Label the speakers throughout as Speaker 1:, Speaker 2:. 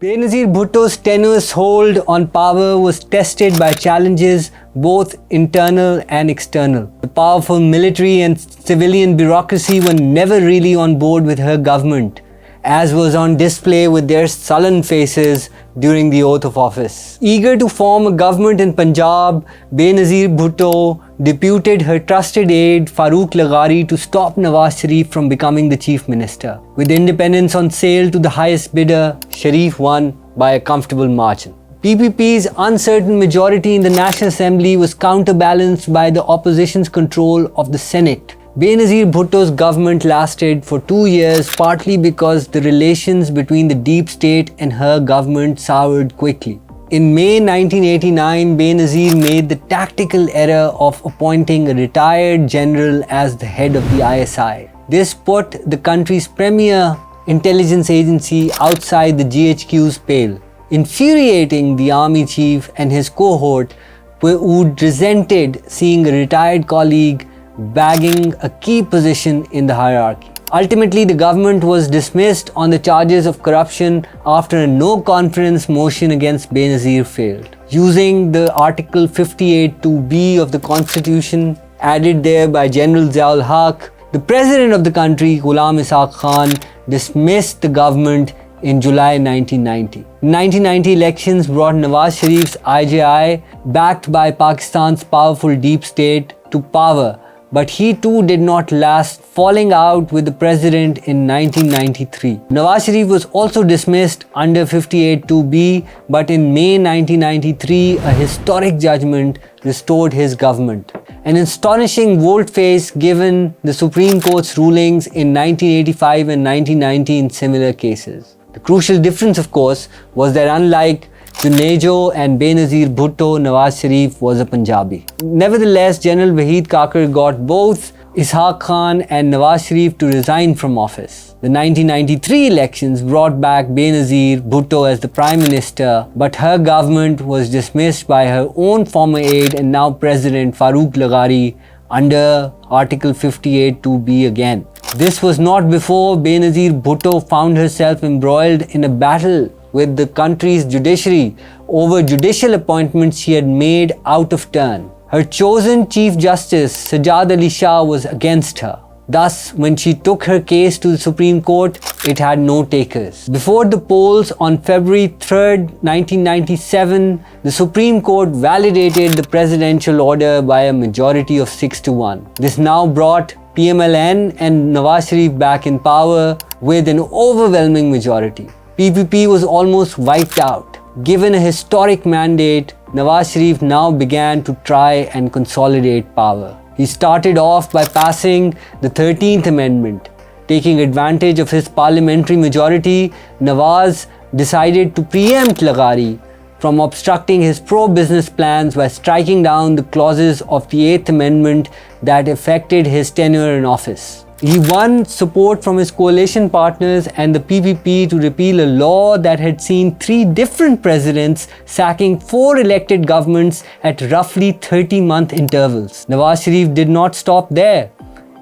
Speaker 1: Benazir Bhutto's tenuous hold on power was tested by challenges both internal and external. The powerful military and civilian bureaucracy were never really on board with her government, as was on display with their sullen faces during the oath of office. Eager to form a government in Punjab, Benazir Bhutto deputed her trusted aide Farooq Laghari to stop Nawaz Sharif from becoming the chief minister. With independence on sale to the highest bidder, Sharif won by a comfortable margin. PPP's uncertain majority in the National Assembly was counterbalanced by the opposition's control of the Senate. Benazir Bhutto's government lasted for 2 years, partly because the relations between the deep state and her government soured quickly. In May 1989, Benazir made the tactical error of appointing a retired general as the head of the ISI. This put the country's premier intelligence agency outside the GHQ's pale, infuriating the army chief and his cohort, who resented seeing a retired colleague bagging a key position in the hierarchy. Ultimately, the government was dismissed on the charges of corruption after a no-confidence motion against Benazir failed. Using the Article 58(2)(b) of the Constitution, added there by General Zia-ul-Haq, the president of the country, Ghulam Ishaq Khan, dismissed the government in July 1990. 1990 elections brought Nawaz Sharif's IJI, backed by Pakistan's powerful deep state, to power, but he too did not last, falling out with the president in 1993. Nawaz Sharif was also dismissed under 58(2)(b), but in May 1993, a historic judgment restored his government. An astonishing volte-face given the Supreme Court's rulings in 1985 and 1990 in similar cases. The crucial difference, of course, was that unlike Junejo and Benazir Bhutto, Nawaz Sharif was a Punjabi. Nevertheless, General Wahid Kakar got both Ishaq Khan and Nawaz Sharif to resign from office. The 1993 elections brought back Benazir Bhutto as the Prime Minister, but her government was dismissed by her own former aide and now President Farooq Laghari under Article 58(2)(b) again. This was not before Benazir Bhutto found herself embroiled in a battle with the country's judiciary over judicial appointments she had made out of turn. Her chosen Chief Justice, Sajjad Ali Shah, was against her. Thus, when she took her case to the Supreme Court, it had no takers. Before the polls on February 3, 1997, the Supreme Court validated the presidential order by a majority of 6-1. This now brought PML-N and Nawaz Sharif back in power with an overwhelming majority. PPP was almost wiped out. Given a historic mandate, Nawaz Sharif now began to try and consolidate power. He started off by passing the 13th Amendment. Taking advantage of his parliamentary majority, Nawaz decided to preempt Laghari from obstructing his pro-business plans by striking down the clauses of the 8th Amendment that affected his tenure in office. He won support from his coalition partners and the PPP to repeal a law that had seen 3 different presidents sacking 4 elected governments at roughly 30-month intervals. Nawaz Sharif did not stop there.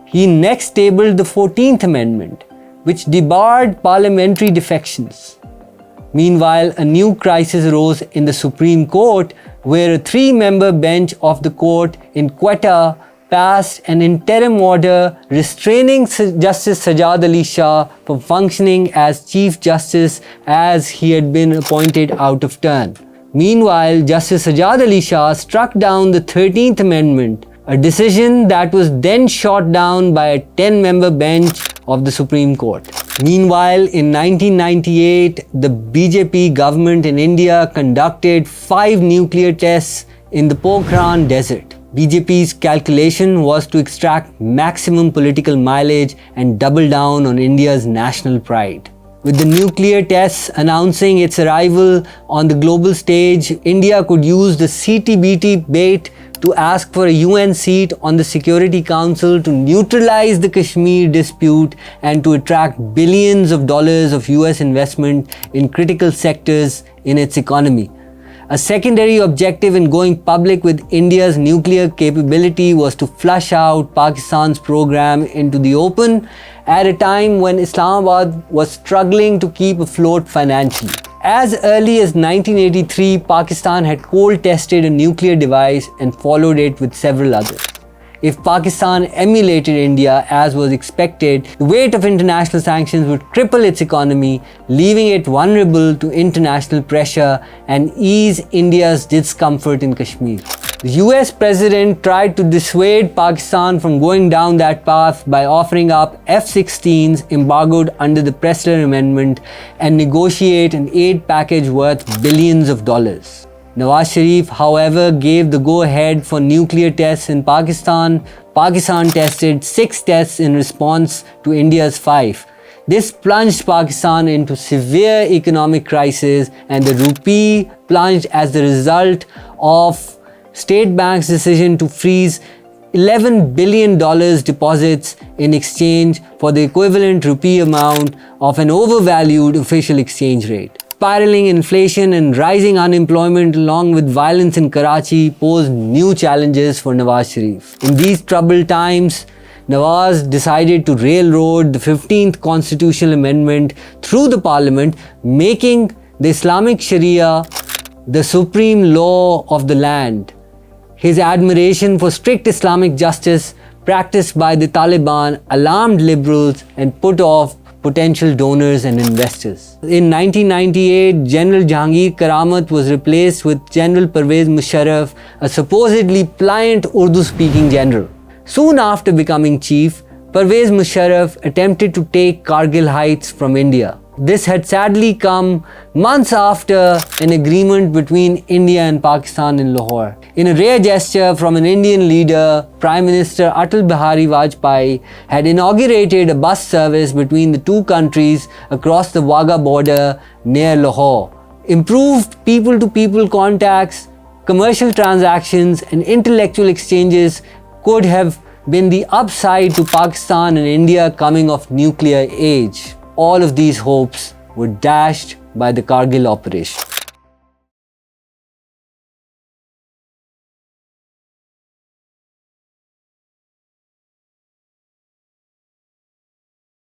Speaker 1: He next tabled the 14th Amendment, which debarred parliamentary defections. Meanwhile, a new crisis arose in the Supreme Court, where a 3-member bench of the court in Quetta passed an interim order restraining Justice Sajjad Ali Shah from functioning as Chief Justice as he had been appointed out of turn. Meanwhile, Justice Sajjad Ali Shah struck down the 13th Amendment, a decision that was then shot down by a 10-member bench of the Supreme Court. Meanwhile, in 1998, the BJP government in India conducted 5 nuclear tests in the Pokhran desert. BJP's calculation was to extract maximum political mileage and double down on India's national pride. With the nuclear tests announcing its arrival on the global stage, India could use the CTBT bait to ask for a UN seat on the Security Council to neutralize the Kashmir dispute and to attract billions of dollars of US investment in critical sectors in its economy. A secondary objective in going public with India's nuclear capability was to flush out Pakistan's program into the open at a time when Islamabad was struggling to keep afloat financially. As early as 1983, Pakistan had cold-tested a nuclear device and followed it with several others. If Pakistan emulated India as was expected, the weight of international sanctions would cripple its economy, leaving it vulnerable to international pressure and ease India's discomfort in Kashmir. The US president tried to dissuade Pakistan from going down that path by offering up F-16s embargoed under the Pressler Amendment and negotiate an aid package worth billions of dollars. Nawaz Sharif, however, gave the go-ahead for nuclear tests in Pakistan. Pakistan tested 6 tests in response to India's 5. This plunged Pakistan into severe economic crisis, and the rupee plunged as the result of State Bank's decision to freeze $11 billion deposits in exchange for the equivalent rupee amount of an overvalued official exchange rate. Spiraling inflation and rising unemployment along with violence in Karachi posed new challenges for Nawaz Sharif. In these troubled times, Nawaz decided to railroad the 15th Constitutional Amendment through the Parliament, making the Islamic Sharia the supreme law of the land. His admiration for strict Islamic justice practiced by the Taliban alarmed liberals and put off potential donors and investors. In 1998, General Jahangir Karamat was replaced with General Pervez Musharraf, a supposedly pliant Urdu-speaking general. Soon after becoming chief, Pervez Musharraf attempted to take Kargil Heights from India. This had sadly come months after an agreement between India and Pakistan in Lahore. In a rare gesture from an Indian leader, Prime Minister Atal Bihari Vajpayee had inaugurated a bus service between the two countries across the Wagah border near Lahore. Improved people-to-people contacts, commercial transactions, and intellectual exchanges could have been the upside to Pakistan and India coming of nuclear age. All of these hopes were dashed by the Kargil operation.